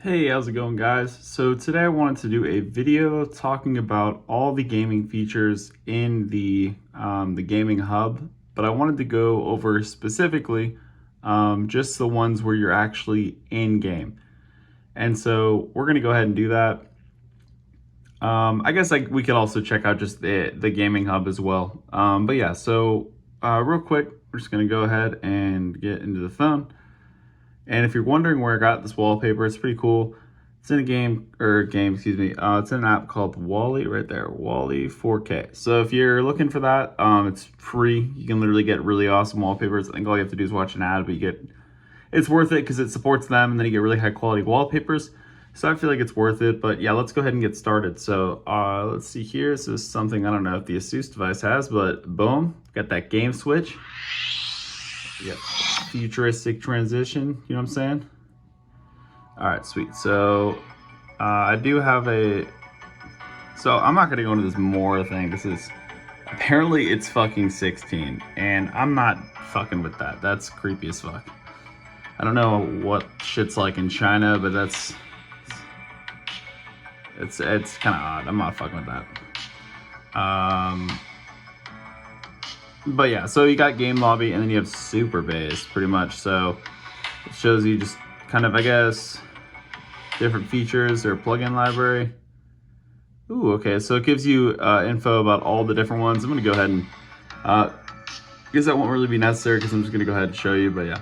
Hey, how's it going, guys? So today I wanted to do a video talking about all the gaming features in the gaming hub, but I wanted to go over specifically just the ones where you're actually in game. And so we're gonna go ahead and do that. I guess we could also check out just the gaming hub as well. But yeah, so real quick, we're just gonna go ahead and get into the phone. And if you're wondering where I got this wallpaper, it's pretty cool. It's in excuse me. It's in an app called Wally right there, Wally 4K. So if you're looking for that, it's free. You can literally get really awesome wallpapers. I think all you have to do is watch an ad, but it's worth it because it supports them, and then you get really high quality wallpapers. So I feel like it's worth it. But yeah, let's go ahead and get started. So let's see here. This is something I don't know if the Asus device has, but boom, got that game switch. Yep, futuristic transition, you know what I'm saying? All right, sweet. So I do have so I'm not gonna go into this more thing. Apparently it's fucking 16 and I'm not fucking with that. That's creepy as fuck. I don't know what shit's like in China, but it's kind of odd. I'm not fucking with that. But yeah, so you got game lobby and then you have super base pretty much. So it shows you just kind of, I guess, different features or plugin library. Ooh, okay, so it gives you info about all the different ones. I'm gonna go ahead and, I guess that won't really be necessary because I'm just gonna go ahead and show you, but yeah.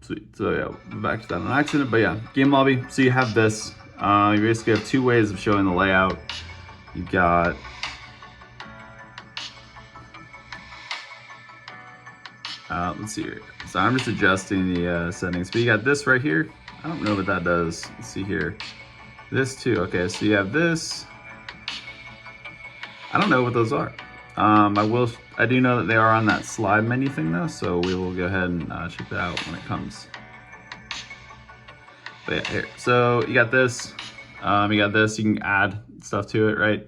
Sweet. So yeah, back to that on accident, but yeah, game lobby. So you have this, you basically have two ways of showing the layout. You got, let's see here. So I'm just adjusting the settings, but you got this right here. I don't know what that does. Let's see here. This too. Okay, so you have this. I don't know what those are. I do know that they are on that slide menu thing though, so we will go ahead and check that out when it comes. But yeah, here. So you got this. You got this. You can add stuff to it, right?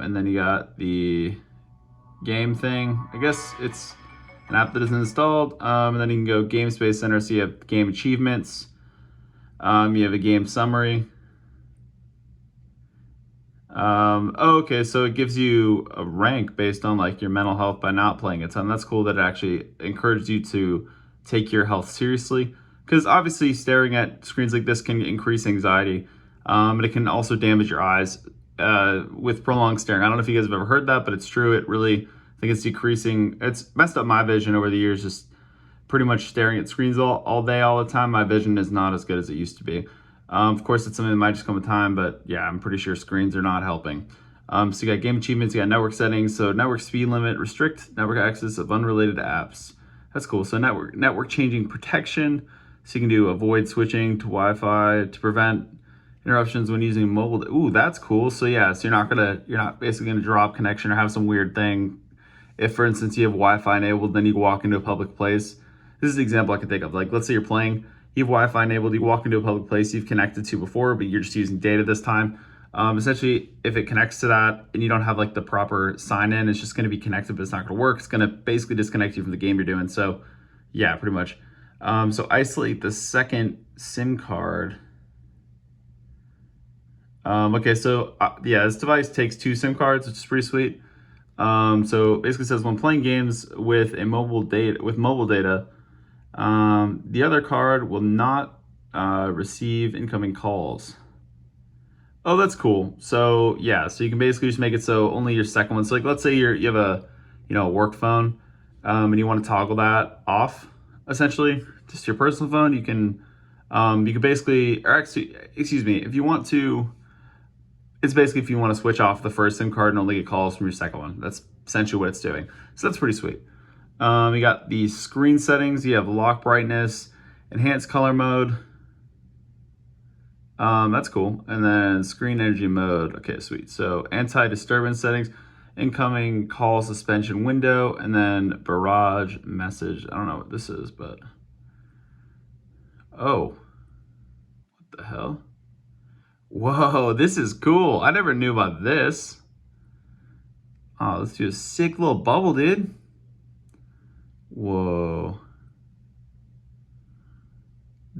And then you got the game thing. I guess it's an app that is installed, and then you can go GameSpace Center, so you have game achievements, you have a game summary. Okay, so it gives you a rank based on like your mental health by not playing a ton. That's cool that it actually encourages you to take your health seriously, because obviously staring at screens like this can increase anxiety, and it can also damage your eyes with prolonged staring. I don't know if you guys have ever heard that, but it's true. It really, I think it's decreasing. It's messed up my vision over the years, just pretty much staring at screens all day, all the time. My vision is not as good as it used to be. Of course, it's something that might just come with time, but yeah, I'm pretty sure screens are not helping. So you got game achievements, you got network settings. So network speed limit, restrict network access of unrelated apps. That's cool. So network changing protection. So you can do avoid switching to Wi-Fi to prevent interruptions when using mobile. Ooh, that's cool. So yeah, so you're not basically gonna drop connection or have some weird thing. If, for instance, you have Wi-Fi enabled, then you walk into a public place. This is the example I could think of. Like, let's say you're playing, you have Wi-Fi enabled, you walk into a public place you've connected to before, but you're just using data this time. Essentially, if it connects to that and you don't have like the proper sign in, it's just gonna be connected, but it's not gonna work. It's gonna basically disconnect you from the game you're doing. So yeah, pretty much. So isolate the second SIM card. Okay, so yeah, this device takes two SIM cards, which is pretty sweet. So basically says when playing games with mobile data, the other card will not receive incoming calls. Oh, that's cool. So yeah, so you can basically just make it so only your second one. So like, let's say you have a work phone, and you want to toggle that off, essentially, just your personal phone. You can basically, or actually, excuse me, if you want to. It's basically if you want to switch off the first SIM card and only get calls from your second one. That's essentially what it's doing. So that's pretty sweet. You got the screen settings. You have lock brightness, enhanced color mode. That's cool. And then screen energy mode. Okay, sweet. So anti-disturbance settings, incoming call suspension window, and then barrage message. I don't know what this is, but oh, what the hell? Whoa, this is cool. I never knew about this. Oh, let's do a sick little bubble, dude. Whoa.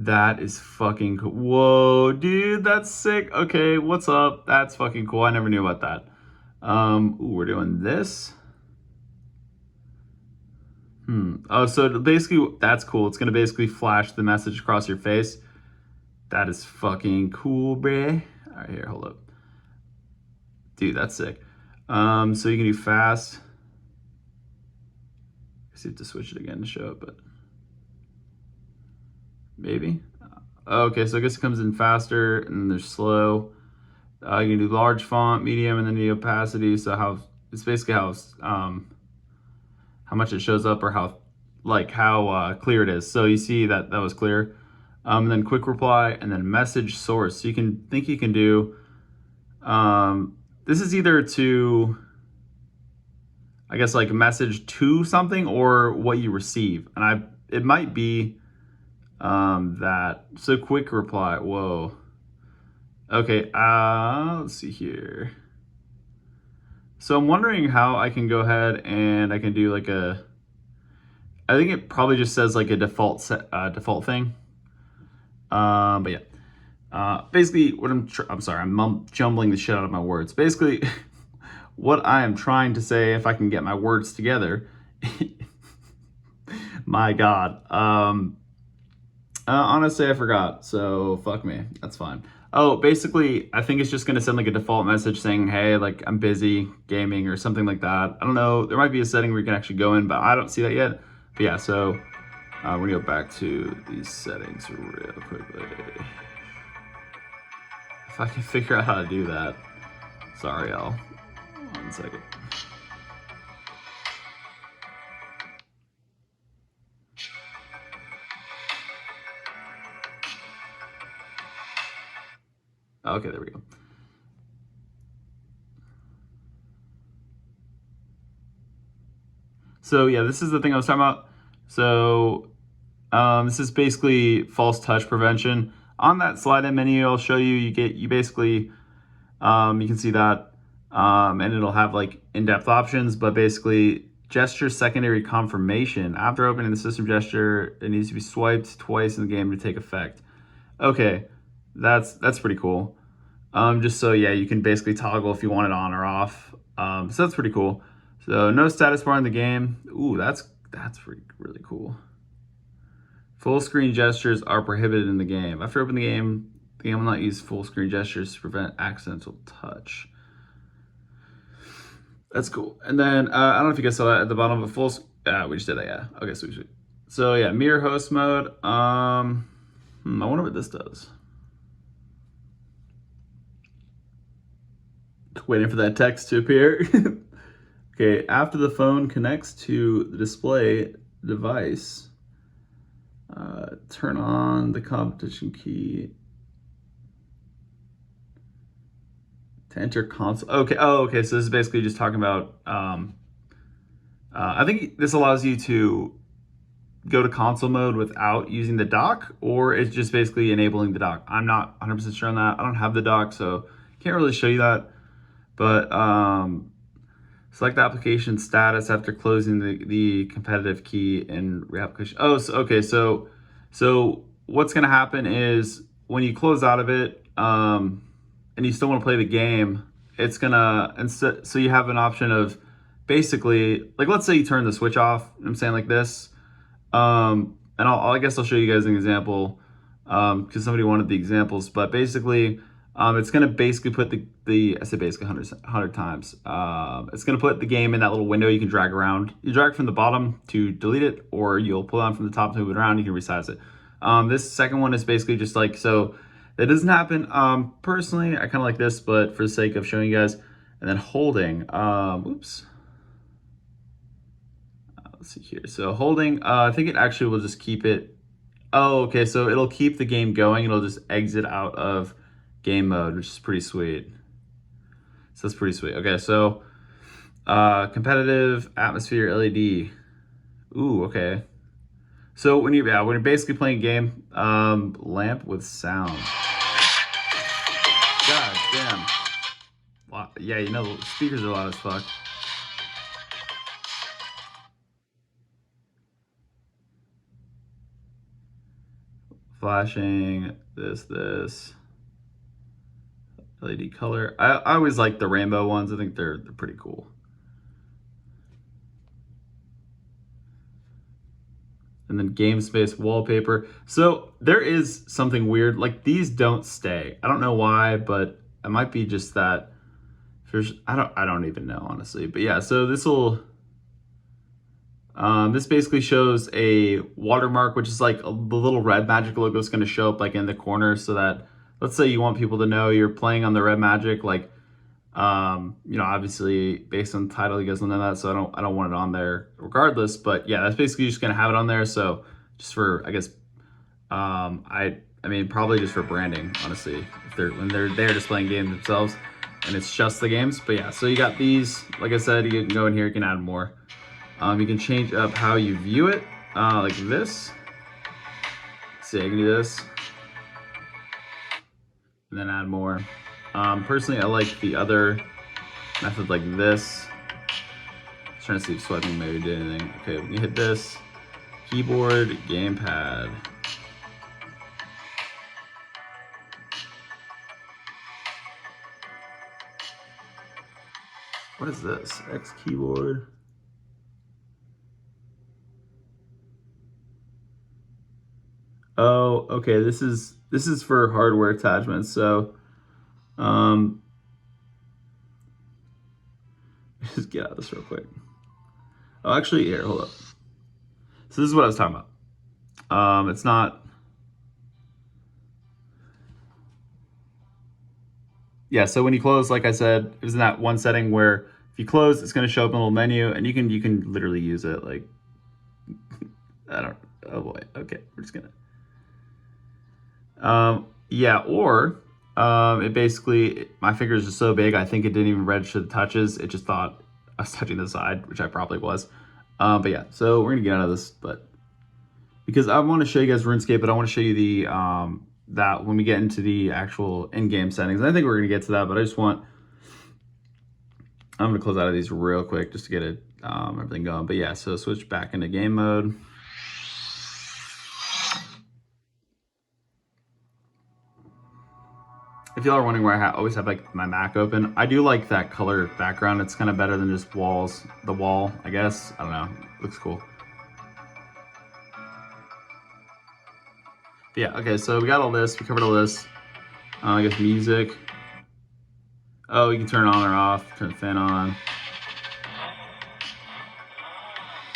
That is fucking cool. Whoa, dude, that's sick. Okay, what's up? That's fucking cool. I never knew about that. Ooh, we're doing this. Oh, so basically, that's cool. It's gonna basically flash the message across your face. That is fucking cool, bruh. All right, here, hold up. Dude, that's sick. So you can do fast. I see, have to switch it again to show it, but maybe. Okay, so I guess it comes in faster, and there's slow. You can do large font, medium, and then the opacity. So it's basically how much it shows up, or how clear it is. So you see that was clear. And then quick reply, and then message source. So you can do. This is either to, I guess, like a message to something or what you receive, and it might be that. So quick reply. Whoa. Okay. Let's see here. So I'm wondering how I can go ahead and I can do like I think it probably just says like a default thing. But yeah. Basically, what I'm sorry, I'm jumbling the shit out of my words. Basically, what I am trying to say, if I can get my words together, my God. Honestly, I forgot, so fuck me. That's fine. Oh, basically, I think it's just gonna send like a default message saying, hey, like I'm busy gaming or something like that. I don't know. There might be a setting where you can actually go in, but I don't see that yet. But yeah, so we're gonna go back to these settings real quickly. If I can figure out how to do that. Sorry, y'all. 1 second. Okay, there we go. So yeah, this is the thing I was talking about. So this is basically false touch prevention. On that slide in menu, I'll show you. You basically you can see that, and it'll have like in-depth options. But basically, gesture secondary confirmation. After opening the system gesture, it needs to be swiped twice in the game to take effect. Okay, that's pretty cool. Just so yeah, you can basically toggle if you want it on or off. So that's pretty cool. So no status bar in the game. Ooh, that's really cool. Full screen gestures are prohibited in the game. After opening the game will not use full screen gestures to prevent accidental touch. That's cool. And then I don't know if you guys saw that at the bottom of a full. We just did that. Yeah. Okay. Sweet. So yeah, mirror host mode. I wonder what this does. Waiting for that text to appear. Okay, after the phone connects to the display device, turn on the competition key to enter console. Okay, okay, so this is basically just talking about, I think this allows you to go to console mode without using the dock, or it's just basically enabling the dock. I'm not 100% sure on that. I don't have the dock, so can't really show you that. But select the application status after closing the competitive key in reapplication. Oh, so, okay. So what's going to happen is when you close out of it, and you still want to play the game, it's gonna instead. So you have an option of basically, like, let's say you turn the switch off. I'm saying like this, and I guess I'll show you guys an example, because somebody wanted the examples. But basically, it's going to basically put I say basically 100 times. It's going to put the game in that little window you can drag around. You drag from the bottom to delete it, or you'll pull down from the top to move it around. You can resize it. This second one is basically just like, so that doesn't happen. Personally, I kind of like this, but for the sake of showing you guys, and then holding, oops. Let's see here. So holding, I think it actually will just keep it. Oh, okay. So it'll keep the game going. It'll just exit out of game mode, which is pretty sweet. So that's pretty sweet. Okay, so competitive atmosphere LED. Ooh, okay. So when you're basically playing a game, lamp with sound. God damn. Wow. Yeah, you know, speakers are loud as fuck. flashing, this, LED color. I always like the rainbow ones. I think they're pretty cool. And then GameSpace wallpaper. So there is something weird. Like these don't stay. I don't know why, but it might be just that. I don't even know honestly. But yeah, so this will. This basically shows a watermark, which is like the little RedMagic logo is going to show up like in the corner, so that let's say you want people to know you're playing on the RedMagic, like you know, obviously based on the title, you guys don't know that, so I don't want it on there regardless. But yeah, that's basically just gonna have it on there. So just for, I guess, I mean probably just for branding, honestly, if when they're displaying games themselves, and it's just the games. But yeah, so you got these. Like I said, you can go in here, you can add more. You can change up how you view it, like this. Let's see, I can do this, and then add more. Personally, I like the other method like this. I'm trying to see if swiping maybe did anything. Okay, when you hit this, keyboard, gamepad. What is this? X keyboard. Oh, okay, this is for hardware attachments, so just get out of this real quick. Oh, actually, here, hold up. So this is what I was talking about. It's not. Yeah, so when you close, like I said, it was in that one setting where if you close, it's going to show up in a little menu, and you can literally use it. Like, I don't. Oh boy. Okay, we're just gonna. Yeah, or it basically, my fingers are so big, I think it didn't even register the touches. It just thought I was touching the side, which I probably was. But yeah, so we're gonna get out of this, but because I want to show you guys RuneScape, but I want to show you the that when we get into the actual in-game settings. And I think we're gonna get to that, but I'm gonna close out of these real quick just to get it everything going. But yeah, so switch back into game mode. If y'all are wondering why I always have like my Mac open, I do like that color background. It's kind of better than just the wall, I guess. I don't know, looks cool. But yeah, okay, so we got all this, we covered all this. I guess music. Oh, you can turn it on or off, turn the fan on.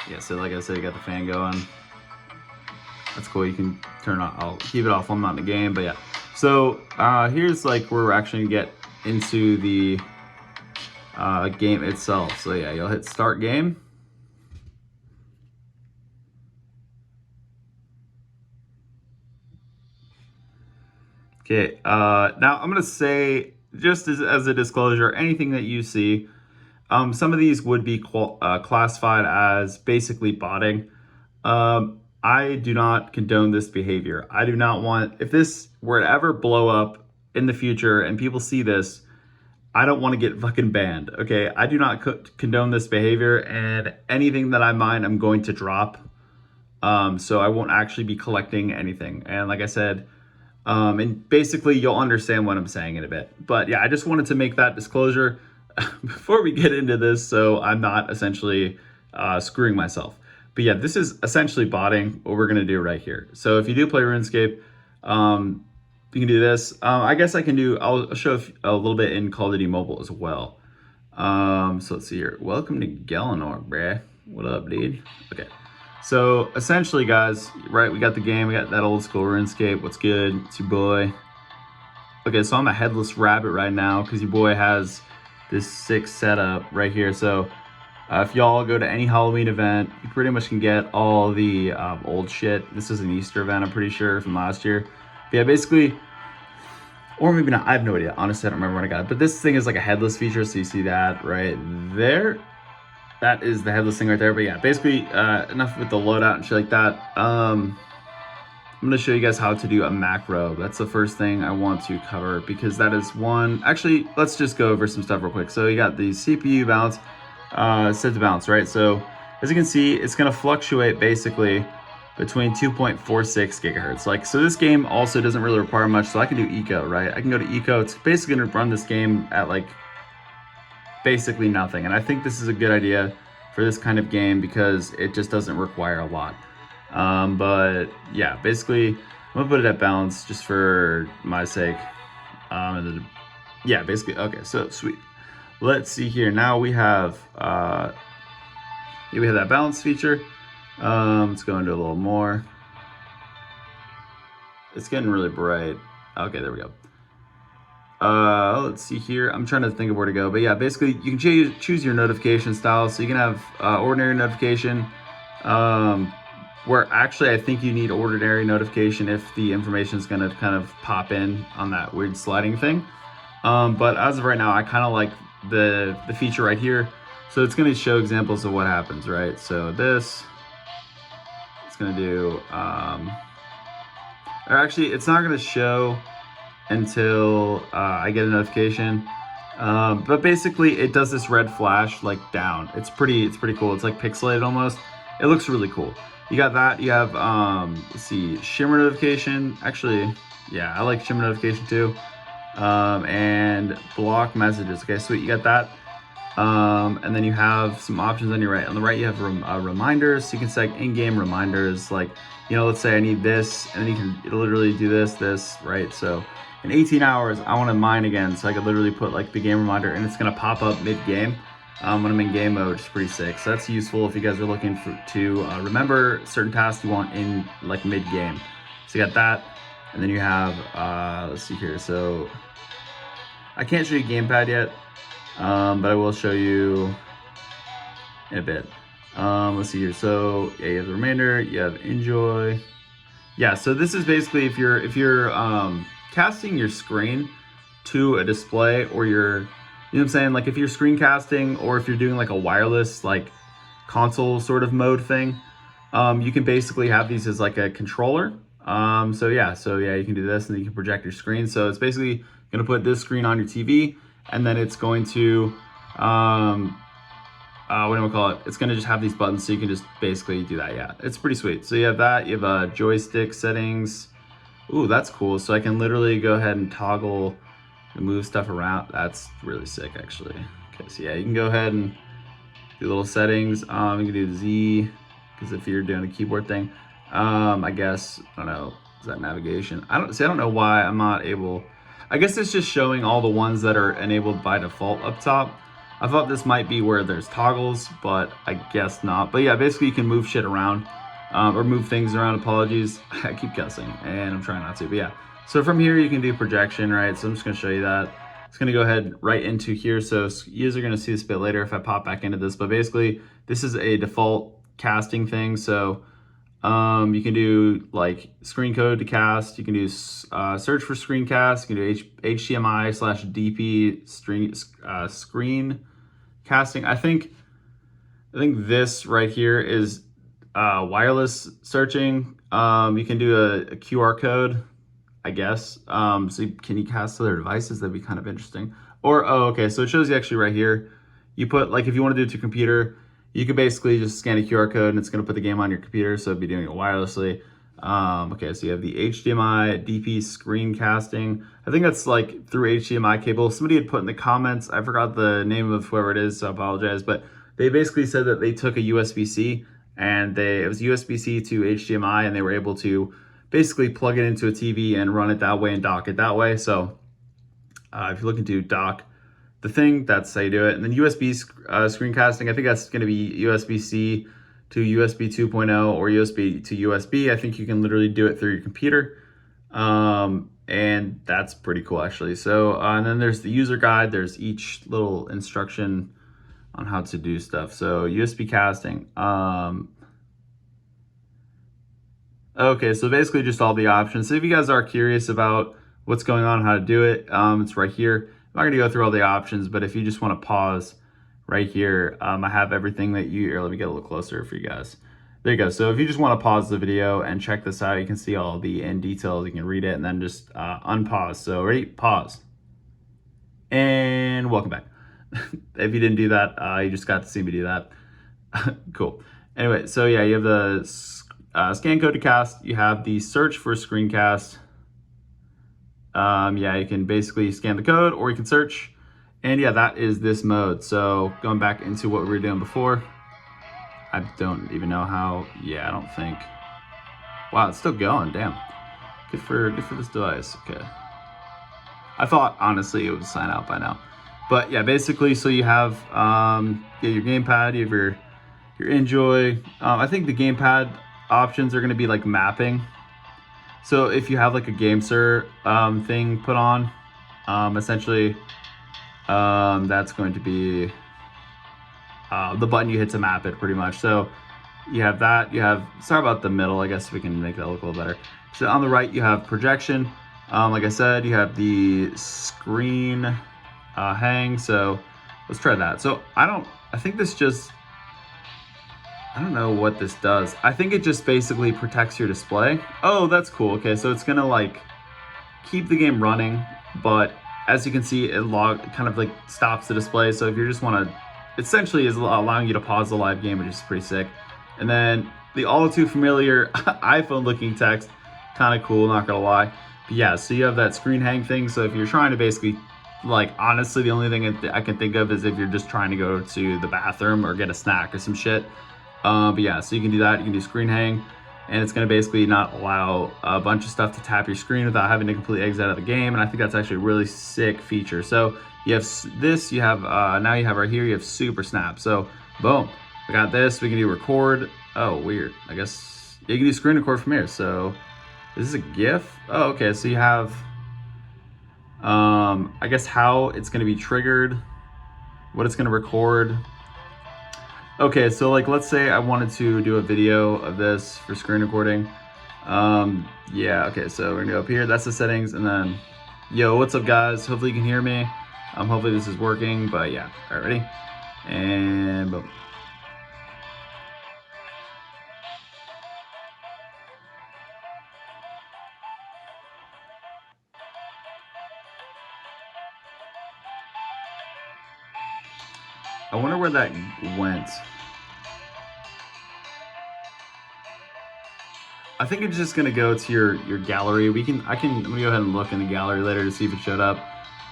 Yeah, so like I said, you got the fan going. That's cool, you can turn it on. I'll keep it off when I'm not in the game, but yeah. So here's like where we're actually gonna get into the game itself. So yeah, you'll hit start game. Okay, now I'm gonna say, just as a disclosure, anything that you see, some of these would be classified as basically botting. I do not condone this behavior. I do not want, if this were to ever blow up in the future and people see this, I don't want to get fucking banned, okay? I do not condone this behavior, and anything that I mine, I'm going to drop. So I won't actually be collecting anything. And like I said, and basically you'll understand what I'm saying in a bit. But yeah, I just wanted to make that disclosure before we get into this, so I'm not essentially screwing myself. But yeah, this is essentially botting what we're gonna do right here. So if you do play RuneScape, you can do this. I guess I'll show a little bit in Call of Duty Mobile as well. So let's see here. Welcome to Galenor, bruh. What up, dude? Okay. So essentially, guys, right, we got the game, we got that old school RuneScape. What's good? It's your boy. Okay, so I'm a headless rabbit right now because your boy has this sick setup right here. So if y'all go to any Halloween event, you pretty much can get all the old shit. This is an Easter event, I'm pretty sure, from last year. But yeah, basically, or maybe not, I have no idea. Honestly, I don't remember when I got it. But this thing is like a headless feature, so you see that right there. That is the headless thing right there. But yeah, basically, enough with the loadout and shit like that. I'm gonna show you guys how to do a macro. That's the first thing I want to cover, because that is one. Actually, let's just go over some stuff real quick. So you got the CPU bounce, set to bounce, right? So as you can see, it's gonna fluctuate basically between 2.46 gigahertz. Like, so this game also doesn't really require much, so I can do eco, right? I can go to eco. It's basically gonna run this game at like basically nothing. And I think this is a good idea for this kind of game because it just doesn't require a lot. But yeah, basically I'm gonna put it at balance just for my sake. And then, yeah, basically, okay, so sweet. Let's see here. Now we have that balance feature. Let's go into a little more. It's getting really bright. Okay, there we go. Let's see here. I'm trying to think of where to go, but yeah, basically you can choose your notification style. So you can have ordinary notification, where actually I think you need ordinary notification if the information is gonna kind of pop in on that weird sliding thing. But as of right now, I kind of like the feature right here. So it's gonna show examples of what happens, right? So this, it's gonna do, or actually it's not gonna show until I get a notification. But basically it does this red flash like down. It's pretty cool. It's like pixelated almost. It looks really cool. You got that. You have, let's see, shimmer notification. Actually, yeah, I like shimmer notification too. And block messages. Okay, sweet, you got that. And then you have some options on your right. On the right, you have reminders. So you can set in-game reminders. Like, you know, let's say I need this, and then you can literally do this, right? So in 18 hours, I want to mine again. So I could literally put like the game reminder, and it's gonna pop up mid-game. When I'm in game mode, which is pretty sick. So that's useful if you guys are looking to remember certain tasks you want in like mid-game. So you got that, and then you have, let's see here. So I can't show you gamepad yet, but I will show you in a bit. Let's see here. So yeah, you have the remainder, you have enjoy. Yeah, so this is basically if you're casting your screen to a display, or you're, you know what I'm saying? Like if you're screencasting, or if you're doing like a wireless like console sort of mode thing, you can basically have these as like a controller. So yeah, you can do this, and then you can project your screen. So it's basically gonna put this screen on your TV, and then it's going to, what do we call it? It's gonna just have these buttons, so you can just basically do that. Yeah, it's pretty sweet. So you have that, you have joystick settings. Ooh, that's cool. So I can literally go ahead and toggle and move stuff around. That's really sick, actually. Okay, so yeah, you can go ahead and do little settings. You can do Z, because if you're doing a keyboard thing, I guess, I don't know, is that navigation? I don't know why I'm not able. I guess it's just showing all the ones that are enabled by default up top. I thought this might be where there's toggles, but I guess not. But yeah, basically you can move shit around, or move things around. Apologies, I keep cussing, and I'm trying not to, but yeah. So from here you can do projection, right? So I'm just gonna show you that. It's gonna go ahead right into here. So you are gonna see this a bit later if I pop back into this, but basically this is a default casting thing. So you can do like screen code to cast. You can do search for screencast. You can do HDMI/DP screen casting. I think this right here is wireless searching. You can do a QR code, I guess. So can you cast to their devices? That'd be kind of interesting. Or, oh, okay, so it shows you actually right here. You put, like, if you want to do it to computer, you could basically just scan a QR code and it's going to put the game on your computer, so it'd be doing it wirelessly. Okay, so you have the HDMI DP screencasting. I think that's like through HDMI cable. Somebody had put in the comments, I forgot the name of whoever it is, so I apologize, but they basically said that they took a USB-C, and it was USB-C to HDMI, and they were able to basically plug it into a TV and run it that way and dock it that way. So if you're looking to dock the thing, that's how you do it. And then USB screencasting, I think that's going to be USB-C to USB 2.0 or USB to USB. I think you can literally do it through your computer. And that's pretty cool, actually. So, and then there's the user guide. There's each little instruction on how to do stuff. So USB casting. Okay, so basically just all the options. So if you guys are curious about what's going on, how to do it, it's right here. I'm not gonna go through all the options, but if you just wanna pause right here, I have everything that here, let me get a little closer for you guys. There you go. So if you just wanna pause the video and check this out, you can see all the end details, you can read it, and then just unpause. So ready, pause. And welcome back. If you didn't do that, you just got to see me do that. Cool. Anyway, so yeah, you have the scan code to cast. You have the search for screencast. Yeah, you can basically scan the code or you can search. And yeah, that is this mode. So going back into what we were doing before, I don't even know how, yeah, I don't think. Wow, it's still going, damn. Good for this device, okay. I thought, honestly, it would sign out by now. But yeah, basically, so you have yeah, your gamepad, you have your Enjoy. I think the gamepad options are gonna be like mapping. So if you have like a GameSir thing put on, essentially, that's going to be the button you hit to map it pretty much. So you have that, you have, sorry about the middle, I guess we can make that look a little better. So on the right, you have projection. Like I said, you have the screen hang. So let's try that. So I think this just, I don't know what this does. I think it just basically protects your display. Oh, that's cool. Okay, so it's gonna like keep the game running, but as you can see, it kind of like stops the display. So if you just wanna, essentially is allowing you to pause the live game, which is pretty sick. And then the all too familiar iPhone looking text, kind of cool, not gonna lie. But yeah, so you have that screen hang thing. So if you're trying to basically, like, honestly, the only thing I can think of is if you're just trying to go to the bathroom or get a snack or some shit. But yeah, so you can do that. You can do screen hang, and it's going to basically not allow a bunch of stuff to tap your screen without having to completely exit out of the game. And I think that's actually a really sick feature. So you have this, you have, now you have right here, you have super snap. So boom, we got this. We can do record. Oh, weird. I guess you can do screen record from here. So is this a GIF? Oh, okay. So you have, I guess how it's going to be triggered, what it's going to record. Okay, so like, let's say I wanted to do a video of this for screen recording. Yeah, okay, so we're gonna go up here, that's the settings, and then, yo, what's up guys? Hopefully you can hear me. Hopefully this is working, but yeah, all right, ready? And boom. I wonder where that went. I think it's just gonna go to your gallery. I'm gonna go ahead and look in the gallery later to see if it showed up.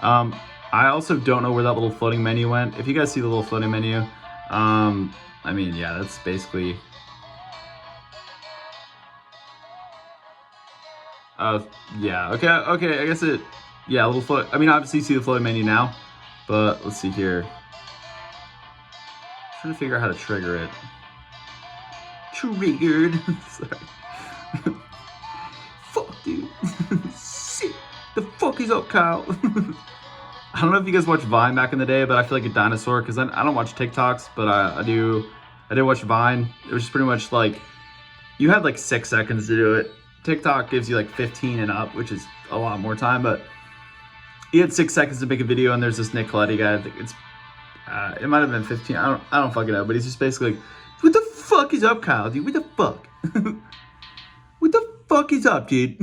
I also don't know where that little floating menu went. If you guys see the little floating menu, I mean, yeah, that's basically. Yeah, okay, I guess it, yeah, a little float. I mean, obviously you see the floating menu now, but let's see here. I'm trying to figure out how to trigger it. Triggered. Sorry. Fuck, dude. Shit. The fuck is up, Kyle? I don't know if you guys watched Vine back in the day, but I feel like a dinosaur because I don't watch TikToks, but I did watch Vine. It was just pretty much like, you had like 6 seconds to do it. TikTok gives you like 15 and up, which is a lot more time, but you had 6 seconds to make a video, and there's this Nick Coletti guy. I think it's, it might have been 15. I don't fucking know, but he's just basically like, what the fuck is up, Kyle, dude? What the fuck? What the fuck is up, dude?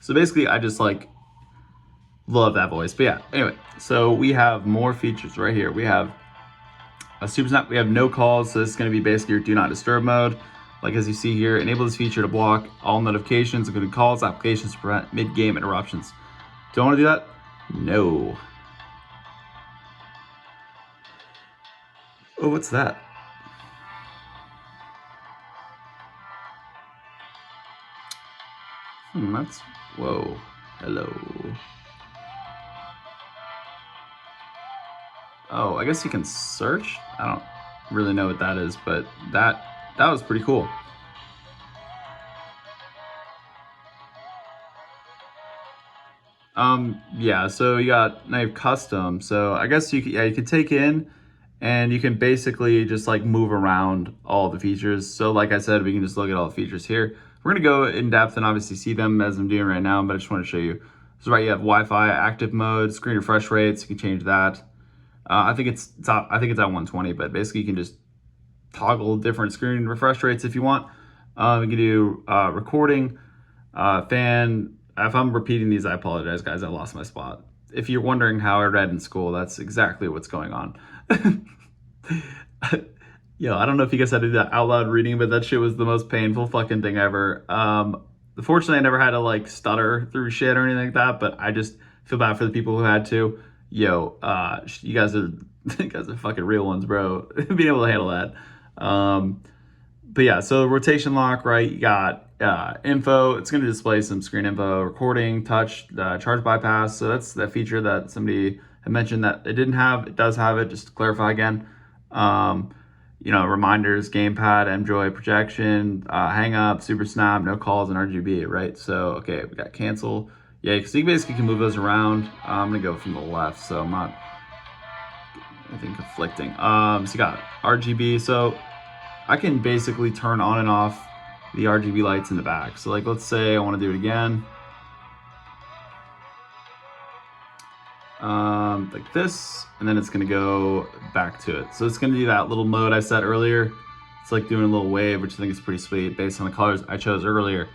So basically, I just like love that voice. But yeah, anyway, so we have more features right here. We have a super snap. We have no calls. So this is going to be basically your do not disturb mode. Like as you see here, enable this feature to block all notifications, including calls, applications to prevent mid-game interruptions. Don't want to do that? No. Oh, what's that? That's, whoa, hello. Oh, I guess you can search? I don't really know what that is, but that was pretty cool. Yeah, so you got, now you have custom. So I guess you can take in, and you can basically just like move around all the features. So like I said, we can just look at all the features here. We're gonna go in depth and obviously see them as I'm doing right now, but I just want to show you. So right, you have Wi-Fi active mode, screen refresh rates. You can change that. I think it's at 120, but basically you can just toggle different screen refresh rates if you want. We can do recording, fan. If I'm repeating these, I apologize, guys. I lost my spot. If you're wondering how I read in school, that's exactly what's going on. Yo, I don't know if you guys had to do that out loud reading, but that shit was the most painful fucking thing ever. Fortunately, I never had to like stutter through shit or anything like that, but I just feel bad for the people who had to. Yo, you guys are you guys are fucking real ones, bro. Being able to handle that. But yeah, so rotation lock, right? You got info. It's going to display some screen info, recording, touch, charge bypass. So that's that feature that somebody had mentioned that it didn't have. It does have it. Just to clarify again. You know, reminders, gamepad, MJoy, projection, hang up, super snap, no calls, and RGB, right? So, okay, we got cancel. Yeah, because you basically can move those around. I'm going to go from the left, so I'm not, I think, conflicting. So you got RGB. So I can basically turn on and off the RGB lights in the back. So like, let's say I want to do it again. Like this, and then it's gonna go back to it. So it's gonna do that little mode I said earlier. It's like doing a little wave, which I think is pretty sweet based on the colors I chose earlier,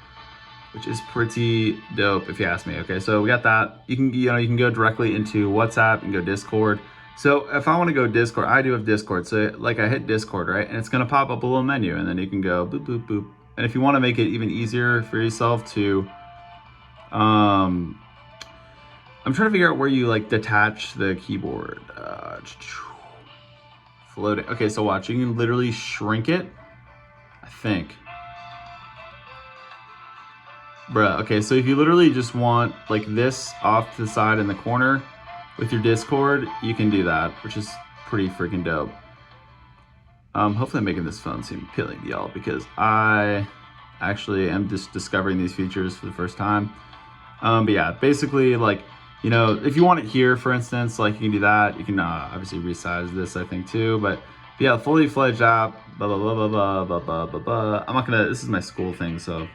which is pretty dope if you ask me. Okay, so we got that. You can go directly into WhatsApp and go Discord. So if I want to go Discord, I do have Discord. So like I hit Discord, right? And it's gonna pop up a little menu, and then you can go boop, boop, boop. And if you want to make it even easier for yourself to, I'm trying to figure out where you like detach the keyboard. Floating. Okay, so watch. You can literally shrink it, I think. Bruh, okay, so if you literally just want like this off to the side in the corner with your Discord, you can do that, which is pretty freaking dope. Hopefully I'm making this phone seem appealing to y'all because I actually am just discovering these features for the first time. But yeah, basically like, you know, if you want it here, for instance, like you can do that. You can obviously resize this, I think, too. But yeah, fully fledged app, blah, blah, blah, blah, blah, blah, blah, blah, blah. I'm not going to, this is my school thing, so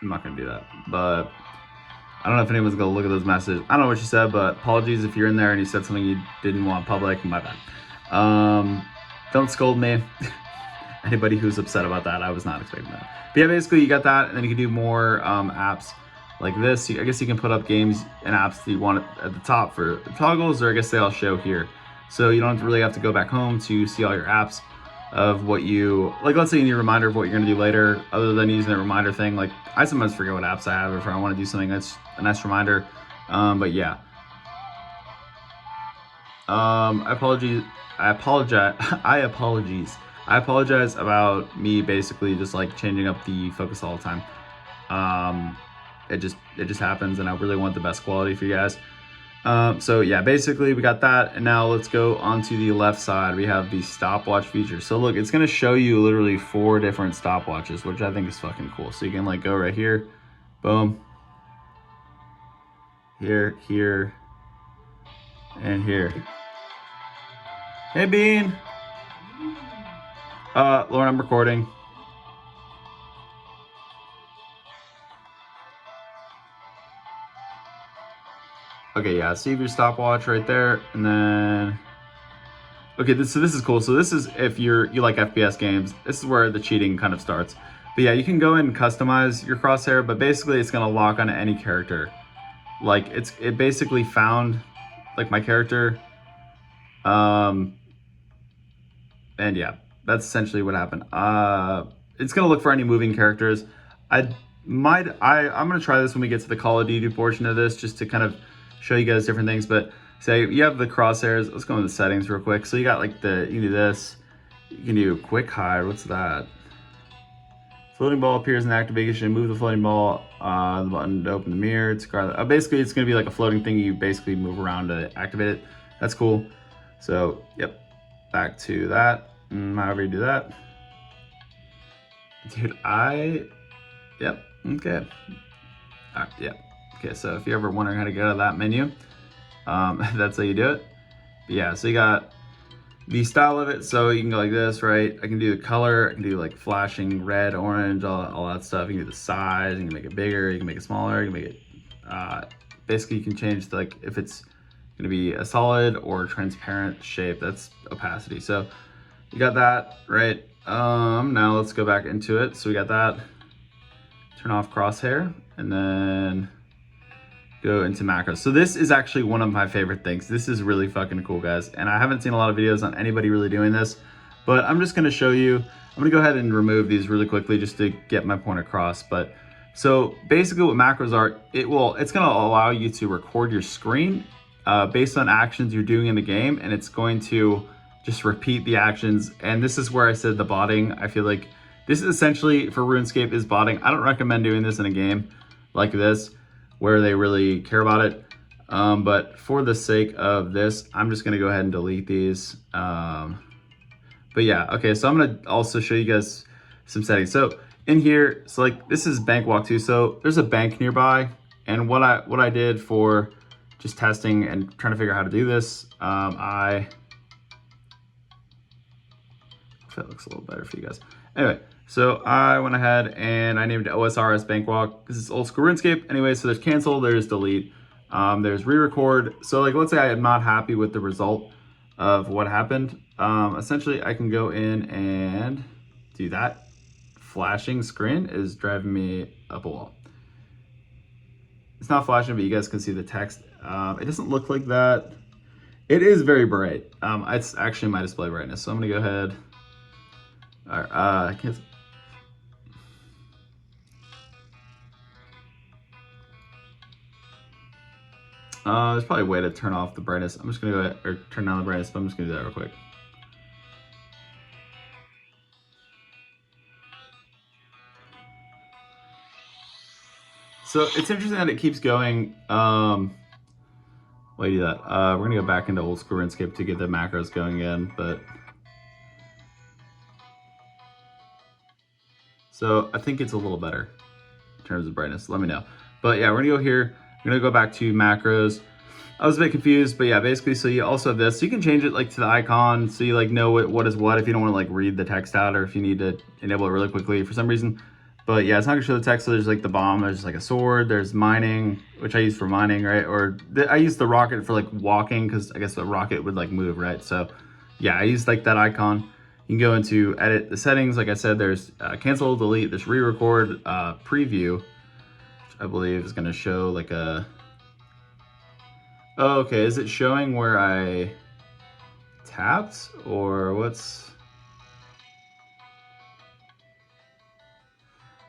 I'm not going to do that. But I don't know if anyone's going to look at those messages. I don't know what you said, but apologies if you're in there and you said something you didn't want public. My bad. Don't scold me. Anybody who's upset about that, I was not expecting that. But yeah, basically you got that, and then you can do more apps like this. I guess you can put up games and apps that you want at the top for toggles, or I guess they all show here. So you don't really have to go back home to see all your apps of what you, like let's say you need a reminder of what you're gonna do later, other than using the reminder thing. Like I sometimes forget what apps I have if I want to do something that's a nice reminder. But yeah. I apologize about me basically just like changing up the focus all the time. It just happens, and I really want the best quality for you guys. So yeah, basically we got that, and now let's go onto the left side. We have the stopwatch feature. So look, it's gonna show you literally 4 different stopwatches, which I think is fucking cool. So you can like go right here, boom, here, here, and here. Hey Bean. Lauren, I'm recording. Okay, yeah, save your stopwatch right there, and then, okay, so this is cool. So this is if you like FPS games, this is where the cheating kind of starts. But yeah, you can go in and customize your crosshair, but basically it's gonna lock onto any character. Like it basically found like my character, and yeah, that's essentially what happened. It's gonna look for any moving characters. I'm gonna try this when we get to the Call of Duty portion of this, just to kind of show you guys different things. But say you have the crosshairs. Let's go into the settings real quick. So you got like you can do this. You can do quick hide. What's that? Floating ball appears in activation. Move the floating ball. The button to open the mirror. Basically, it's gonna be like a floating thing. You basically move around to activate it. That's cool. So yep, back to that. However you do that, dude. Yep. Okay. All right. Yep. Okay, so if you're ever wondering how to get out of that menu, that's how you do it. But yeah, so you got the style of it. So you can go like this, right? I can do the color. I can do like flashing red, orange, all that stuff. You can do the size. You can make it bigger. You can make it smaller. You can make it, basically you can change like if it's going to be a solid or transparent shape. That's opacity. So you got that, right? Now let's go back into it. So we got that. Turn off crosshair, and then go into macros. So this is actually one of my favorite things. This is really fucking cool, guys. And I haven't seen a lot of videos on anybody really doing this, but I'm just gonna show you. I'm gonna go ahead and remove these really quickly just to get my point across. But so basically what macros are, it's gonna allow you to record your screen based on actions you're doing in the game, and it's going to just repeat the actions. And this is where I said the botting. I feel like this is essentially for RuneScape is botting. I don't recommend doing this in a game like this where they really care about it. But for the sake of this, I'm just gonna go ahead and delete these. But yeah, okay, so I'm gonna also show you guys some settings. So in here, so like this is bank walk 2. So there's a bank nearby, and what I did for just testing and trying to figure out how to do this, I hope that looks a little better for you guys. Anyway, so I went ahead and I named it OSR as bank walk. This is old school RuneScape. Anyway, so there's cancel, there's delete, there's re-record. So like, let's say I am not happy with the result of what happened. Essentially I can go in and do that. Flashing screen is driving me up a wall. It's not flashing, but you guys can see the text. It doesn't look like that. It is very bright. It's actually my display brightness. So I'm gonna go ahead. All right, I can't. There's probably a way to turn off the brightness. I'm just gonna go ahead, or turn down the brightness, but I'm just gonna do that real quick. So it's interesting that it keeps going. While you do that, we're gonna go back into old school RuneScape to get the macros going again, but. So I think it's a little better in terms of brightness. Let me know. But yeah, we're gonna go here. We're gonna go back to macros. I was a bit confused, but yeah, basically, so you also have this. So you can change it like to the icon, so you like know what is what if you don't want to like read the text out, or if you need to enable it really quickly for some reason. But yeah, it's not gonna show the text. So there's like the bomb, there's like a sword, there's mining, which I use for mining, right? Or I use the rocket for like walking, because I guess the rocket would like move, right? So yeah, I use like that icon. You can go into edit the settings. Like I said, there's cancel, delete, there's re-record, preview, which I believe is gonna show like a, oh, okay, is it showing where I tapped or what's?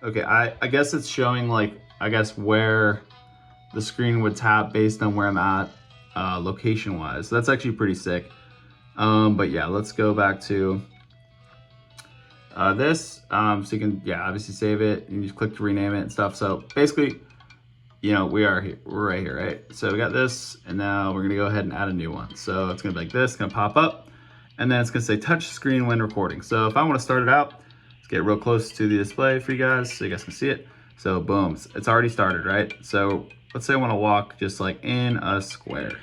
Okay, I guess it's showing like, I guess where the screen would tap based on where I'm at location wise. So that's actually pretty sick. But yeah, let's go back to this. So you can, yeah, obviously save it. You just click to rename it and stuff. So basically, you know, we're right here, right? So we got this, and now we're gonna go ahead and add a new one. So it's gonna be like this, it's gonna pop up, and then it's gonna say touch screen when recording. So if I wanna start it out, let's get real close to the display for you guys so you guys can see it. So boom, it's already started, right? So let's say I wanna walk just like in a square.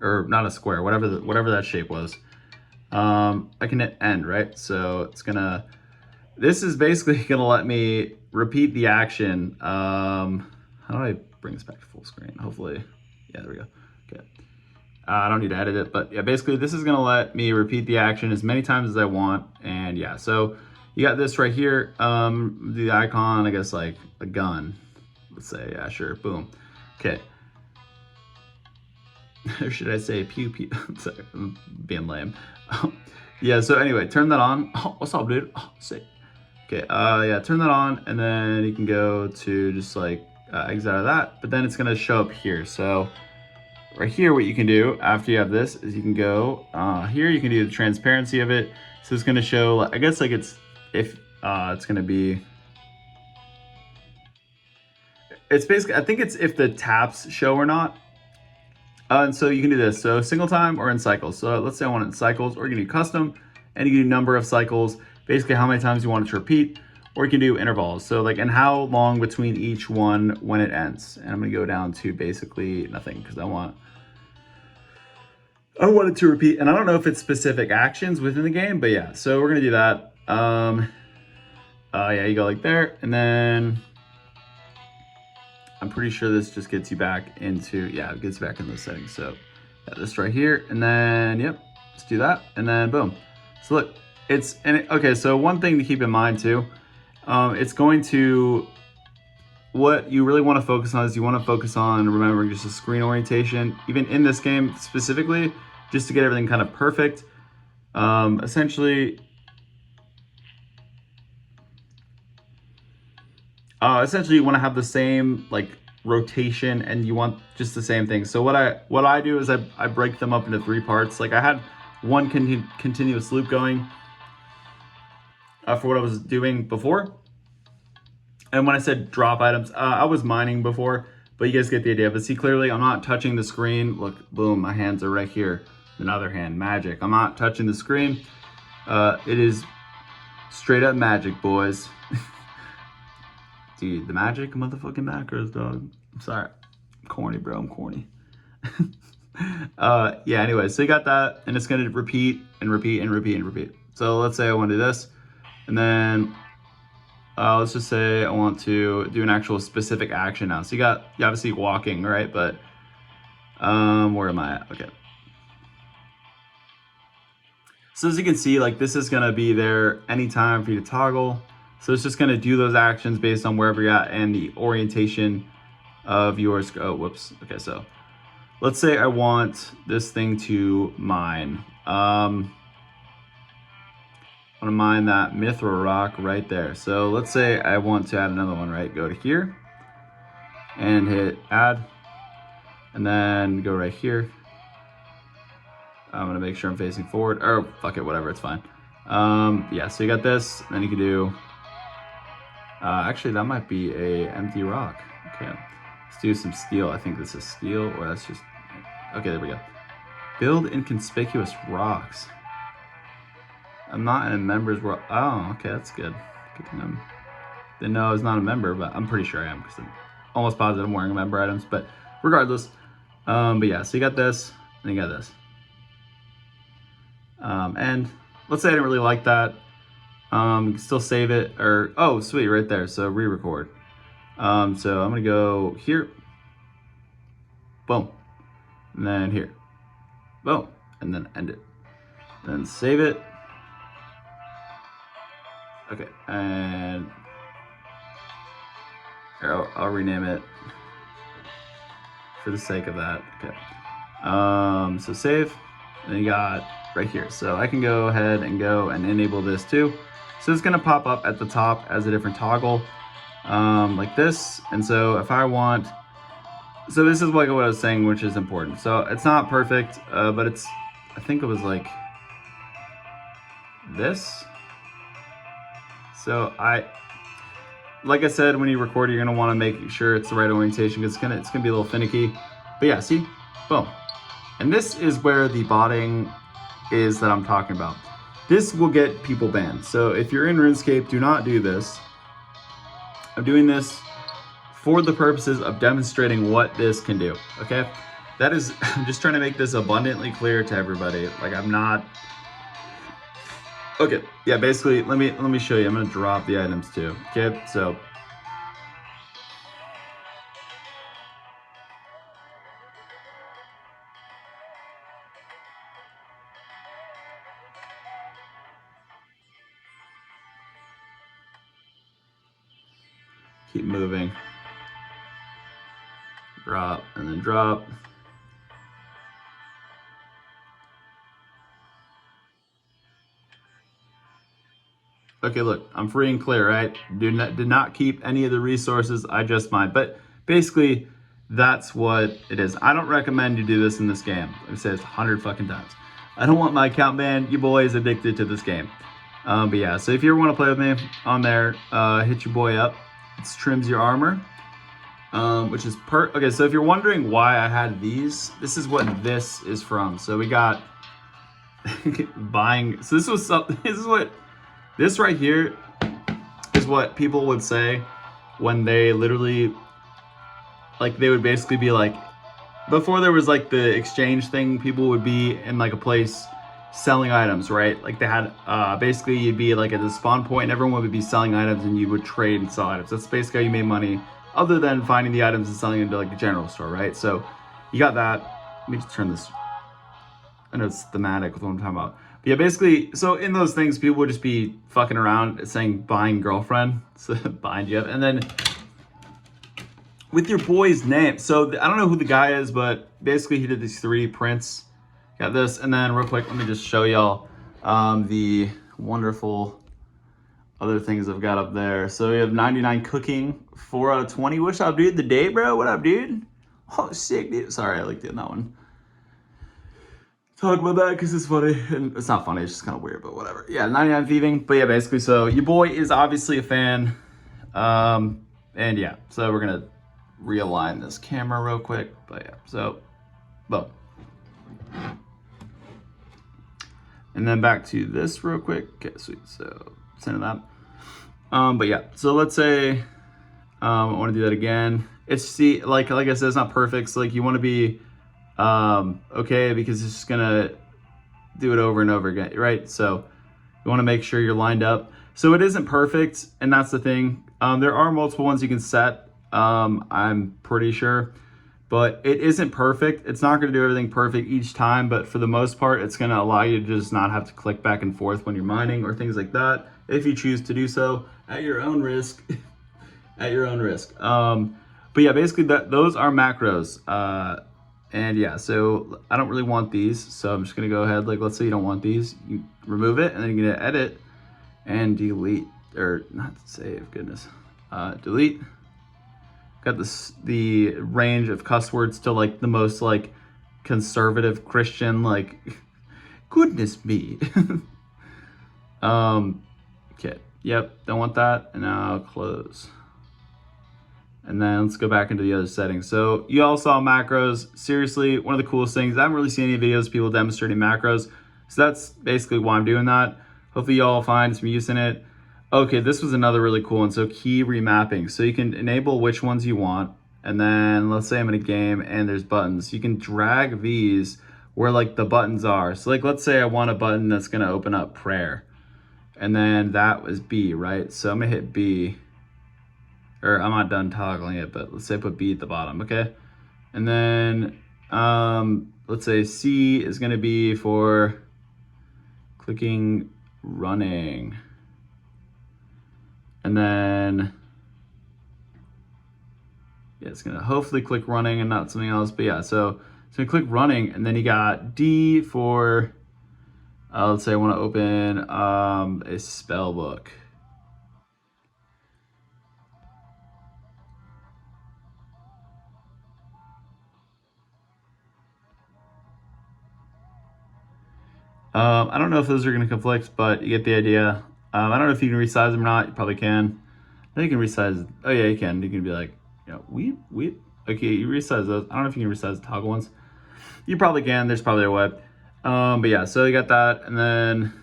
Or not a square, whatever that shape was. I can hit end, right? So it's gonna, this is basically gonna let me repeat the action. How do I bring this back to full screen? Hopefully, yeah, there we go. Okay. I don't need to edit it, but yeah, basically this is gonna let me repeat the action as many times as I want. And yeah, so you got this right here. The icon, I guess like a gun, let's say, yeah, sure, boom. Okay. Or should I say pew pew? Sorry, I'm being lame. Yeah, so anyway, turn that on. Oh, what's up, dude? Oh, sick. Okay, yeah, turn that on, and then you can go to just like exit out of that, but then it's gonna show up here. So right here, what you can do after you have this is you can go here, you can do the transparency of it. So it's gonna show, I guess like it's gonna be, it's basically, I think it's if the taps show or not. And so you can do this, so single time or in cycles. So let's say I want it in cycles, or you can do custom, and you can do number of cycles, basically how many times you want it to repeat, or you can do intervals. So like, and how long between each one when it ends. And I'm gonna go down to basically nothing, because I want it to repeat. And I don't know if it's specific actions within the game, but yeah, so we're gonna do that. Yeah, you go like there, and then I'm pretty sure this just gets you back into, yeah, it gets you back in those settings. So yeah, this right here, and then, yep, let's do that, and then boom. So look, Okay, so one thing to keep in mind too, it's going to, what you really want to focus on is you want to focus on remembering just the screen orientation, even in this game specifically, just to get everything kind of perfect. Essentially you want to have the same like rotation, and you want just the same thing. So what I do is I break them up into 3 parts. Like I had one continuous loop going for what I was doing before. And when I said drop items, I was mining before, but you guys get the idea. But see, clearly I'm not touching the screen. Look, boom, my hands are right here. Another hand, magic. I'm not touching the screen. It is straight up magic, boys. Dude, the magic motherfucking macros, dog. I'm sorry. I'm corny, bro. I'm corny. Yeah, anyway, so you got that, and it's going to repeat and repeat and repeat and repeat. So let's say I want to do this, and then let's just say I want to do an actual specific action now. So you obviously walking, right? But where am I at? Okay. So as you can see, like this is gonna be there anytime for you to toggle. So it's just gonna do those actions based on wherever you're at and the orientation of yours. Oh, whoops. Okay, so let's say I want this thing to mine. I want to mine that mithril rock right there. So let's say I want to add another one, right? Go to here and hit add, and then go right here. I'm gonna make sure I'm facing forward, or fuck it, whatever, it's fine. Yeah, so you got this, then you can do, actually that might be a empty rock. Okay, let's do some steel. I think this is steel, or that's just, okay, there we go. Build inconspicuous rocks. I'm not in a member's world. Oh, okay, that's good. Good to know. Didn't know I was not a member, but I'm pretty sure I am, because I'm almost positive I'm wearing member items, but regardless. But yeah, so you got this, and you got this. And let's say I didn't really like that. You can still save it, or, oh, sweet, right there, so re-record. So I'm gonna go here, boom, and then here, boom, and then end it. Then save it. Okay, and here, I'll rename it for the sake of that. Okay, so save, and then you got right here. So I can go ahead and go and enable this too. So it's gonna pop up at the top as a different toggle, like this. And so if I want, so this is like what I was saying, which is important. So it's not perfect, but it's, I think it was like this. So like I said, when you record, you're gonna wanna make sure it's the right orientation, because it's gonna be a little finicky. But yeah, see, boom. And this is where the botting is that I'm talking about. This will get people banned. So if you're in RuneScape, do not do this. I'm doing this for the purposes of demonstrating what this can do, okay? That is, I'm just trying to make this abundantly clear to everybody. Like I'm not, okay, yeah, basically, let me show you. I'm gonna drop the items too, okay? So, keep moving. Drop, and then drop. Okay, look, I'm free and clear, right? Did not keep any of the resources I just mined. But basically, that's what it is. I don't recommend you do this in this game. I've said it 100 fucking times. I don't want my account banned. Your boy is addicted to this game. But yeah, so if you ever want to play with me on there, hit your boy up. It trims your armor, which is okay, so if you're wondering why I had these, this is what this is from. So we got buying. So this right here is what people would say when they literally, like, they would basically be like, before there was like the exchange thing, people would be in like a place selling items, right? Like they had, basically you'd be like at the spawn point and everyone would be selling items and you would trade and sell items. That's basically how you made money, other than finding the items and selling them to like a general store, right? So you got that. Let me just turn this I know it's thematic with what I'm talking about. But yeah, basically, so in those things, people would just be fucking around saying bind girlfriend, so bind you up, and then with your boy's name. So I don't know who the guy is, but basically he did these 3D prints. Got this, and then real quick, let me just show y'all the wonderful other things I've got up there. So we have 99 cooking, 4 out of 20. What's up, dude? The day, bro? What up, dude? Oh, sick, dude. Sorry, I like doing that one. Talk about that because it's funny. And it's not funny, it's just kind of weird, but whatever. Yeah, 99 thieving. But yeah, basically, so your boy is obviously a fan. And yeah, so we're going to realign this camera real quick. But yeah, so boom. And then back to this real quick. Okay, sweet. So send that. But yeah, so let's say I want to do that again. It's see, like I said, it's not perfect. So like you want to be okay, because it's just gonna do it over and over again, right? So you want to make sure you're lined up. So it isn't perfect, and that's the thing. There are multiple ones you can set. I'm pretty sure. But it isn't perfect. It's not going to do everything perfect each time, but for the most part, it's going to allow you to just not have to click back and forth when you're mining or things like that, if you choose to do so at your own risk. At your own risk. But yeah, basically those are macros. And yeah, so I don't really want these, so I'm just going to go ahead. Like, let's say you don't want these, you remove it, and then you're going to edit and delete, or not save, goodness, delete. Got the range of cuss words to like the most like conservative Christian, like goodness me. Okay, yep, don't want that. And now close. And then let's go back into the other settings. So you all saw macros. Seriously, one of the coolest things. I haven't really seen any videos of people demonstrating macros. So that's basically why I'm doing that. Hopefully y'all find some use in it. Okay, this was another really cool one. So key remapping. So you can enable which ones you want. And then let's say I'm in a game and there's buttons. You can drag these where like the buttons are. So like, let's say I want a button that's gonna open up prayer. And then that was B, right? So I'm gonna hit B. Or I'm not done toggling it, but let's say I put B at the bottom, okay? And then let's say C is gonna be for clicking running. And then, yeah, it's gonna hopefully click running and not something else, but yeah, so it's gonna click running, and then you got D for, let's say I wanna open a spell book. I don't know if those are gonna conflict, but you get the idea. I don't know if you can resize them or not. You probably can. I think you can resize. Oh yeah, you can. You can be like, you know, we. Okay, you resize those. I don't know if you can resize the toggle ones. You probably can. There's probably a way. But yeah, so you got that, and then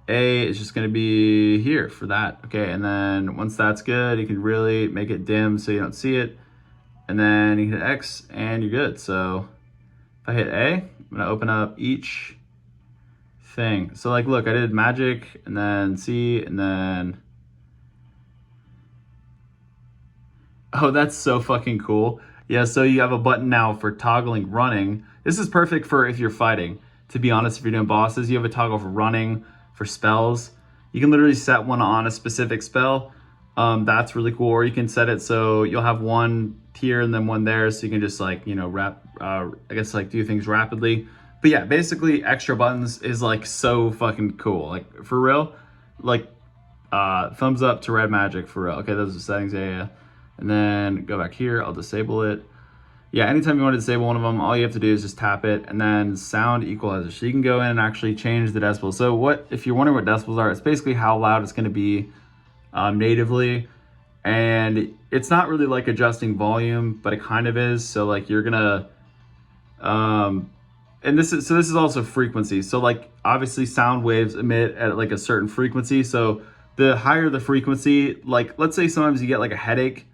A is just gonna be here for that. Okay, and then once that's good, you can really make it dim so you don't see it, and then you hit X, and you're good. So if I hit A, I'm gonna open up each thing. So like, look, I did magic, and then C, and then, oh, that's so fucking cool. Yeah, so you have a button now for toggling running. This is perfect for if you're fighting. To be honest, if you're doing bosses, you have a toggle for running, for spells. You can literally set one on a specific spell. That's really cool. Or you can set it so you'll have one here and then one there, so you can just like, you know, I guess like do things rapidly. But yeah, basically extra buttons is like so fucking cool. Like for real, like thumbs up to RedMagic for real. Okay, those are settings, yeah. And then go back here, I'll disable it. Yeah, anytime you want to disable one of them, all you have to do is just tap it, and then sound equalizer. So you can go in and actually change the decibels. So what, if you're wondering what decibels are, it's basically how loud it's gonna be natively. And it's not really like adjusting volume, but it kind of is. So like you're gonna, and this is also frequency. So like obviously sound waves emit at like a certain frequency. So the higher the frequency, like let's say sometimes you get like a headache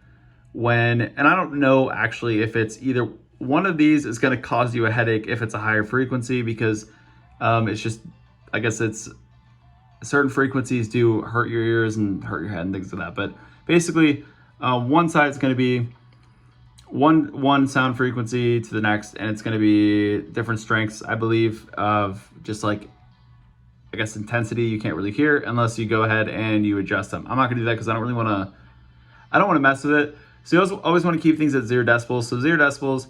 when, and I don't know actually if it's either one of these is going to cause you a headache if it's a higher frequency, because it's just, I guess it's certain frequencies do hurt your ears and hurt your head and things like that. But basically one side is going to be one sound frequency to the next, and it's going to be different strengths, I believe, of just like, I guess, intensity. You can't really hear unless you go ahead and you adjust them. I'm not gonna do that because I don't want to mess with it. So you always want to keep things at 0 decibels. So 0 decibels,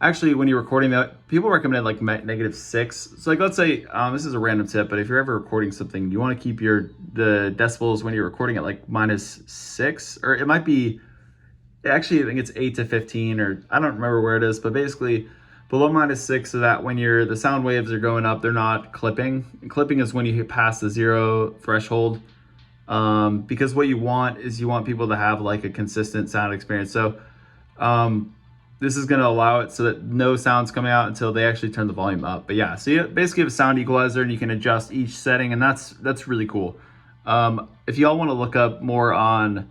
actually, when you're recording that, people recommend like -6. So like, let's say, this is a random tip, but if you're ever recording something, you want to keep the decibels when you're recording at like -6, or it might be, actually, I think it's 8 to 15, or I don't remember where it is, but basically below -6, so that when the sound waves are going up, they're not clipping. And clipping is when you hit past the 0 threshold. Because what you want is you want people to have like a consistent sound experience. So this is going to allow it so that no sound's coming out until they actually turn the volume up. But yeah, so you basically have a sound equalizer, and you can adjust each setting, and that's really cool. If y'all want to look up more on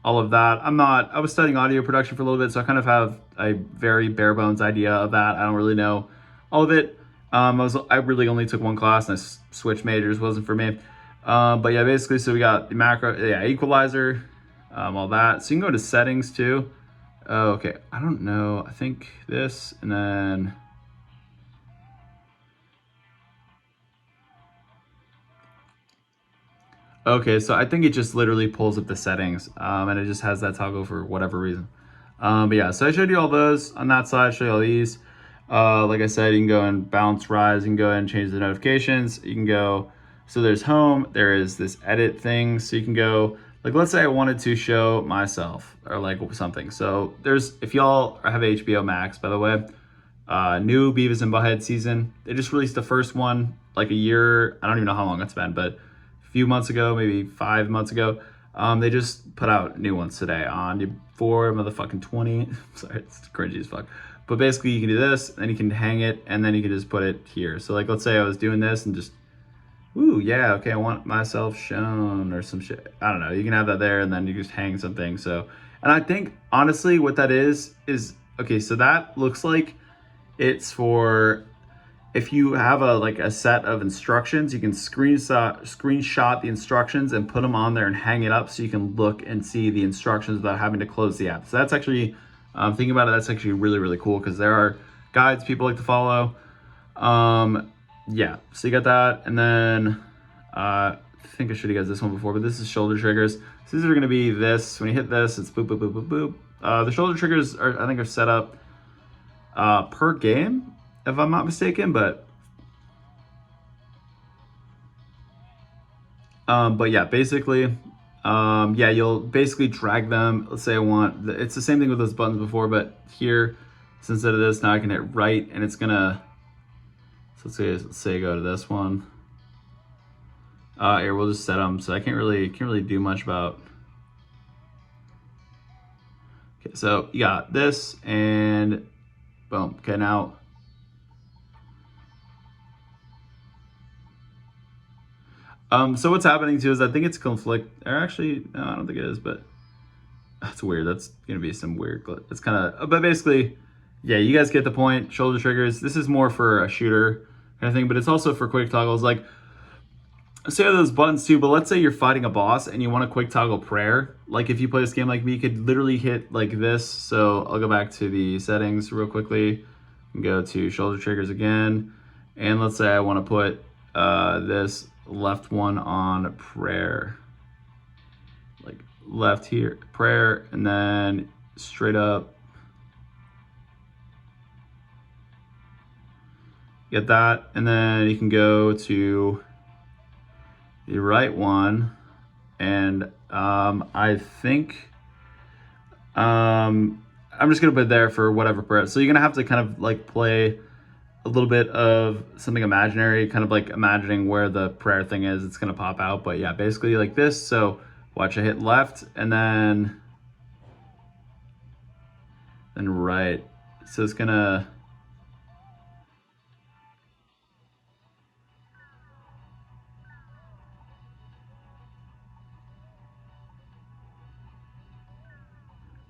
all of that, I was studying audio production for a little bit, so I kind of have a very bare bones idea of that. I don't really know all of it. I really only took one class, and I switched majors, wasn't for me. But yeah, basically, so we got the macro, equalizer, all that. So you can go to settings too. Oh, okay, I don't know. I think this, and then okay, so I think it just literally pulls up the settings, and it just has that toggle for whatever reason. But yeah, so I showed you all those on that side. Show you all these. Like I said, you can go and balance rise. You can go ahead and change the notifications. You can go. So there's home. There is this edit thing. So you can go. Like, let's say I wanted to show myself or like something. So if y'all have HBO Max, by the way, new Beavis and Butthead season. They just released the first one like a year. I don't even know how long it's been, but few months ago, maybe 5 months ago. They just put out new ones today on 4/20. Sorry, it's cringy as fuck. But basically, you can do this, and you can hang it, and then you can just put it here. So like, let's say I was doing this and just, ooh, yeah, okay, I want myself shown or some shit. I don't know. You can have that there, and then you just hang something. So, and I think honestly, what that is okay. So that looks like it's for, if you have a set of instructions, you can screenshot the instructions and put them on there and hang it up so you can look and see the instructions without having to close the app. So that's actually, thinking about it, that's actually really, really cool, because there are guides people like to follow. Yeah, so you got that. And then I think I showed you guys this one before, but this is shoulder triggers. So these are going to be this. When you hit this, it's boop, boop, boop, boop, boop. The shoulder triggers I think are set up per game, if I'm not mistaken, but yeah, basically, yeah, you'll basically drag them. Let's say I want, it's the same thing with those buttons before, but here, so instead of this, now I can hit right, and it's gonna, so let's say go to this one. Here, we'll just set them, so I can't really do much about. Okay, so you got this, and boom. Okay, now. So what's happening too is I think it's conflict, or actually, no, I don't think it is, but that's weird. That's gonna be some weird, it's kind of, but basically, yeah, you guys get the point. Shoulder triggers. This is more for a shooter kind of thing, but it's also for quick toggles. Like, say those buttons too, but let's say you're fighting a boss and you want a quick toggle prayer. Like, if you play this game like me, you could literally hit like this. So I'll go back to the settings real quickly and go to shoulder triggers again. And let's say I want to put this left one on prayer, like left here, prayer, and then straight up. Get that, and then you can go to the right one, and I think I'm just gonna put it there for whatever prayer. So you're gonna have to kind of like play a little bit of something imaginary, kind of like imagining where the prayer thing is. It's gonna pop out, but yeah, basically like this. So watch, I hit left and then right. So it's gonna,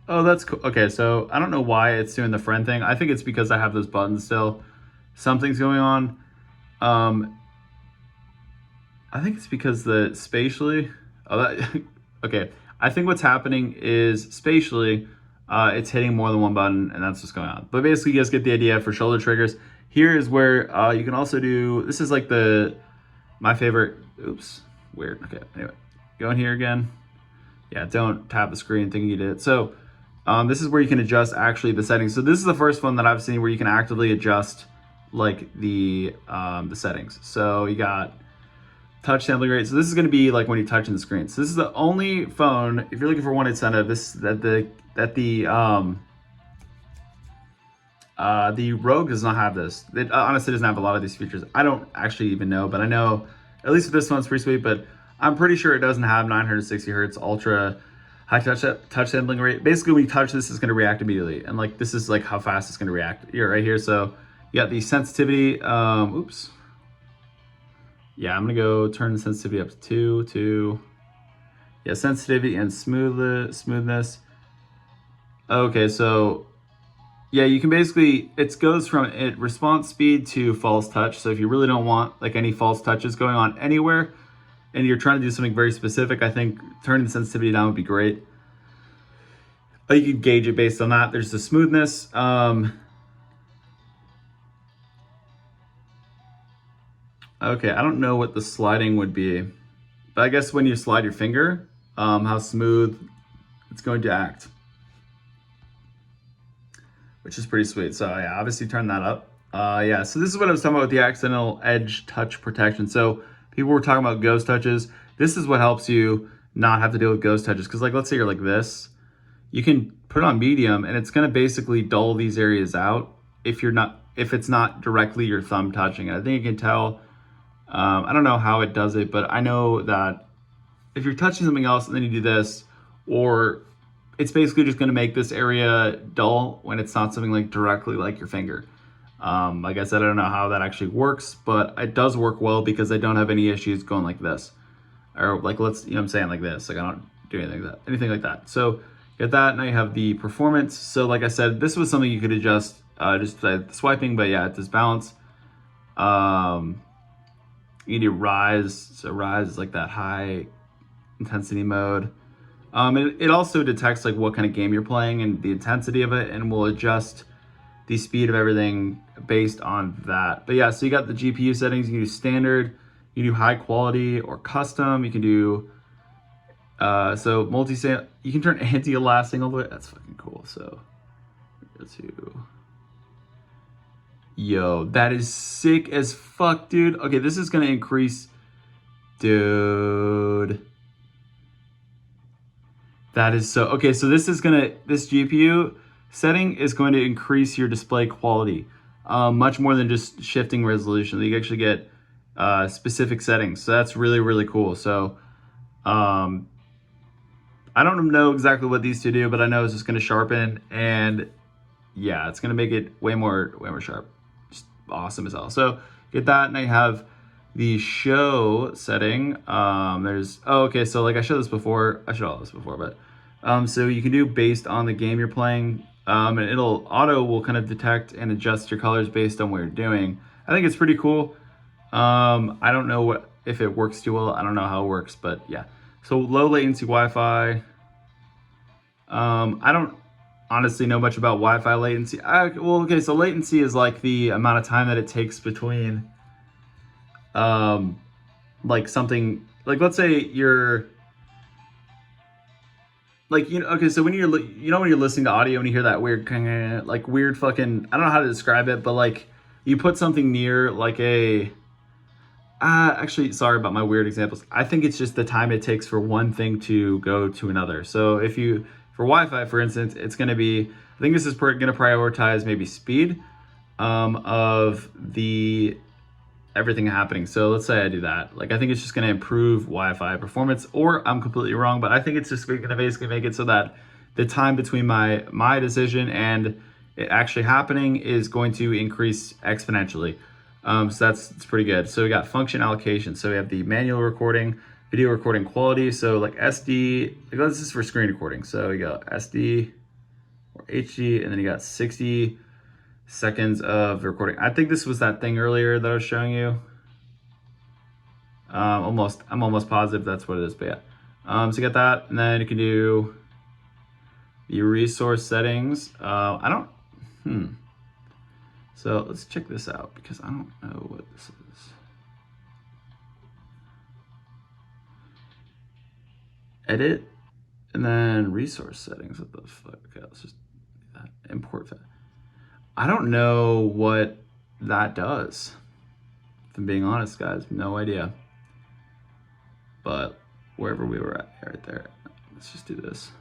oh, that's cool. Okay, so I don't know why it's doing the friend thing. I think it's because I have those buttons still. Something's going on. I think it's because spatially, oh, that, okay. I think what's happening is spatially, it's hitting more than one button, and that's what's going on. But basically, you guys get the idea for shoulder triggers. Here is where you can also do, this is like my favorite, oops, weird, okay, anyway. Go in here again. Yeah, don't tap the screen thinking you did it. So this is where you can adjust actually the settings. So this is the first one that I've seen where you can actively adjust like the settings. So you got touch sampling rate. So this is going to be like when you're touching the screen. So this is the only phone, if you're looking for one incentive, the Rogue does not have this. It honestly doesn't have a lot of these features. I don't actually even know, but I know at least with this one's pretty sweet, but I'm pretty sure it doesn't have 960 hertz ultra high touch sampling rate. Basically, when you touch this, it's going to react immediately. And like, this is like how fast it's going to react here, right here. So you got the sensitivity, oops. Yeah, I'm going to go turn the sensitivity up to 2. Yeah, sensitivity and smoothness. Okay, so yeah, you can basically, it goes from response speed to false touch. So if you really don't want like any false touches going on anywhere and you're trying to do something very specific, I think turning the sensitivity down would be great. But you could gauge it based on that. There's the smoothness. Okay, I don't know what the sliding would be, but I guess when you slide your finger, how smooth it's going to act, which is pretty sweet. So yeah, obviously turn that up. Yeah, so this is what I was talking about with the accidental edge touch protection. So people were talking about ghost touches. This is what helps you not have to deal with ghost touches. Because like, let's say you're like this, you can put it on medium and it's gonna basically dull these areas out if it's not directly your thumb touching it. I think you can tell. I don't know how it does it, but I know that if you're touching something else and then you do this, or it's basically just going to make this area dull when it's not something like directly like your finger. Like I said, I don't know how that actually works, but it does work well because I don't have any issues going like this, or like, you know what I'm saying, like this. Like I don't do anything like that. So get that. Now you have the performance. So like I said, this was something you could adjust just the swiping, but yeah, it does balance. You do rise. So rise is like that high intensity mode. It also detects like what kind of game you're playing and the intensity of it, and will adjust the speed of everything based on that. But yeah, so you got the GPU settings. You can do standard, you can do high quality or custom. You can do so you can turn anti-aliasing all the way. That's fucking cool. So go to, yo, that is sick as fuck, dude. Okay, this is gonna increase, dude. That is so, okay, so this GPU setting is going to increase your display quality much more than just shifting resolution. You actually get specific settings. So that's really, really cool. So I don't know exactly what these two do, but I know it's just going to sharpen, and yeah, it's going to make it way more sharp. Just awesome as hell. So get that. Now you have the show setting. Okay, so like I showed this before. I showed all this before, but so you can do based on the game you're playing, and auto will kind of detect and adjust your colors based on what you're doing. I think it's pretty cool. I don't know if it works too well. I don't know how it works, but yeah. So low latency Wi-Fi. I don't honestly know much about Wi-Fi latency. Okay, so latency is like the amount of time that it takes between like something, like let's say you're like, okay, so when you're when you're listening to audio and you hear that weird kind of like weird fucking, I don't know how to describe it, but like you put something near like actually, sorry about my weird examples. I think it's just the time it takes for one thing to go to another. So for Wi-Fi, for instance, it's going to be, I think this is going to prioritize maybe speed of everything happening. So let's say I do that. Like, I think it's just going to improve Wi-Fi performance, or I'm completely wrong, but I think it's just going to basically make it so that the time between my decision and it actually happening is going to increase exponentially. So that's pretty good. So we got function allocation. So we have the manual recording, video recording quality. So like SD, this is for screen recording. So you got SD or HD, and then you got 60 seconds of recording. I think this was that thing earlier that I was showing you. I'm almost positive that's what it is, but yeah. So you got that, and then you can do The resource settings, I don't, So let's check this out because I don't know what this is. Edit, and then resource settings. What the fuck? Okay, let's just do that. Import. I don't know what that does. If I'm being honest, guys, no idea. But wherever we were at, right there, let's just do this.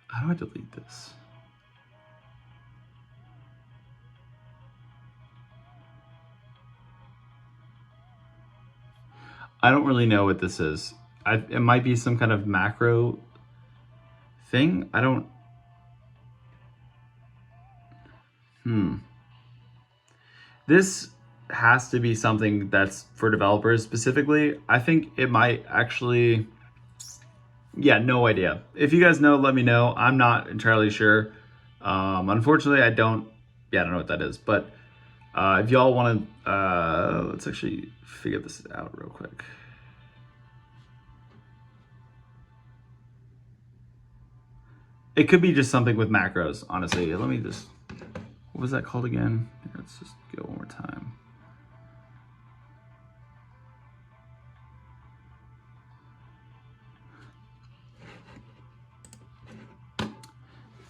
How do I delete this? I don't really know what this is. It might be some kind of macro thing. I don't. This has to be something that's for developers specifically. I think it might actually. Yeah, no idea. If you guys know, let me know. I'm not entirely sure. Unfortunately, I don't. Yeah, I don't know what that is. But if y'all want to, let's actually figure this out real quick. It could be just something with macros, honestly. Let me just. What was that called again? Let's just go one more time.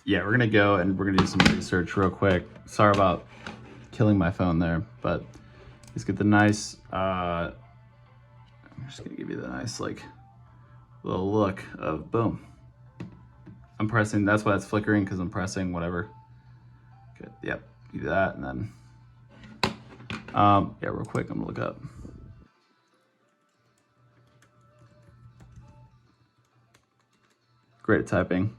Yeah, we're gonna go and we're gonna do some research real quick. Sorry about killing my phone there, but let's get the nice, I'm just gonna give you the nice like little look of boom. I'm pressing, that's why it's flickering, because I'm pressing whatever. Good, yep, do that, and then, yeah, real quick, I'm gonna look up. Great at typing.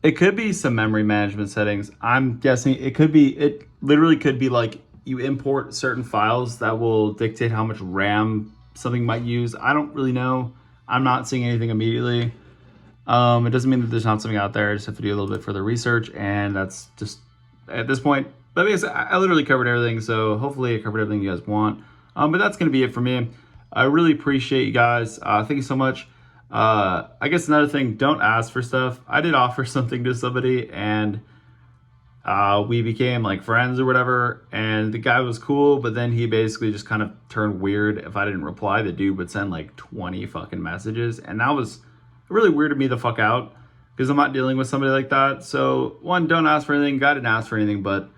It could be some memory management settings. I'm guessing it literally could be like you import certain files that will dictate how much RAM something might use. I don't really know. I'm not seeing anything immediately. It doesn't mean that there's not something out there. I just have to do a little bit further research, and that's just at this point. But I literally covered everything, so hopefully I covered everything you guys want. But that's going to be it for me. I really appreciate you guys. Thank you so much. I guess another thing, don't ask for stuff. I did offer something to somebody, and we became like friends or whatever, and the guy was cool, but then he basically just kind of turned weird. If I didn't reply, the dude would send like 20 fucking messages, and that was really weirded me the fuck out because I'm not dealing with somebody like that. So one, don't ask for anything. Guy didn't ask for anything, but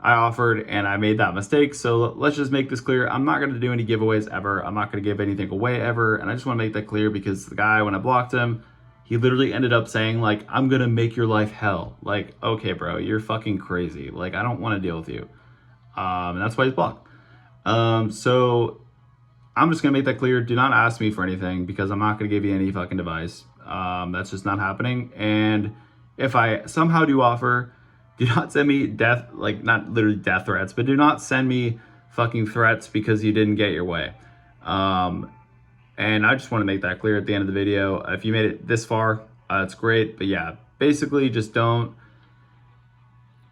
I offered and I made that mistake. So let's just make this clear. I'm not going to do any giveaways ever. I'm not going to give anything away ever. And I just want to make that clear because the guy, when I blocked him, he literally ended up saying like, I'm going to make your life hell. Like, okay, bro, you're fucking crazy. Like, I don't want to deal with you. And that's why he's blocked. So I'm just going to make that clear. Do not ask me for anything because I'm not going to give you any fucking device. That's just not happening. And if I somehow do offer, do not send me death, like not literally death threats, but do not send me fucking threats because you didn't get your way. And I just want to make that clear at the end of the video. If you made it this far, it's great. But yeah, basically just don't,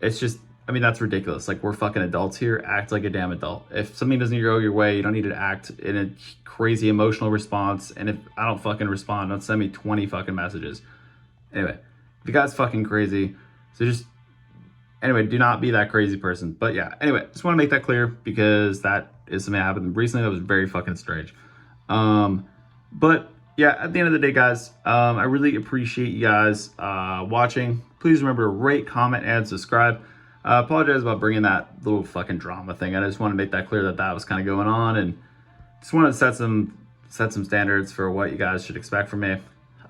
it's just, I mean, that's ridiculous. Like, we're fucking adults here. Act like a damn adult. If something doesn't go your way, you don't need to act in a crazy emotional response. And if I don't fucking respond, don't send me 20 fucking messages. Anyway, the guy's fucking crazy. So just, anyway, do not be that crazy person. But yeah, anyway, just want to make that clear because that is something that happened recently that was very fucking strange. But yeah, at the end of the day, guys, I really appreciate you guys watching. Please remember to rate, comment, and subscribe. I apologize about bringing that little fucking drama thing. I just want to make that clear that that was kind of going on, and just want to set some standards for what you guys should expect from me.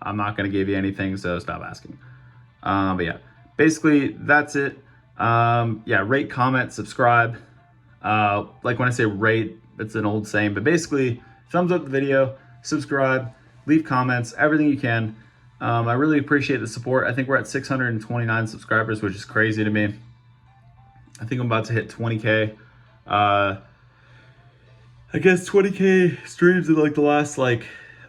I'm not going to give you anything, so stop asking. But yeah, basically that's it. Yeah, rate, comment, subscribe. Like when I say rate, it's an old saying, but basically thumbs up the video, subscribe, leave comments, everything you can. I really appreciate the support. I think we're at 629 subscribers, which is crazy to me. I think I'm about to hit 20K. I guess 20K streams in like the last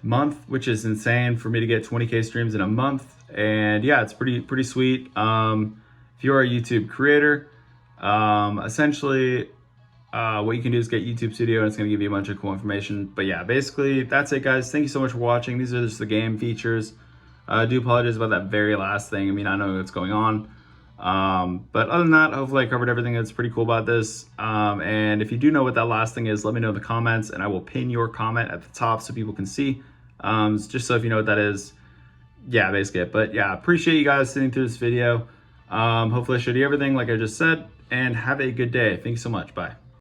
month, which is insane for me to get 20K streams in a month. And yeah, it's pretty sweet. If you're a YouTube creator, essentially what you can do is get YouTube Studio, and it's going to give you a bunch of cool information. But yeah, basically that's it, guys. Thank you so much for watching. These are just the game features. I do apologize about that very last thing. I mean, I know what's going on. But other than that, hopefully I covered everything that's pretty cool about this. And if you do know what that last thing is, let me know in the comments, and I will pin your comment at the top so people can see. Just so if you know what that is. Yeah, basically it. But yeah, appreciate you guys sitting through this video. Hopefully I showed you everything like I just said, and have a good day. Thank you so much. Bye.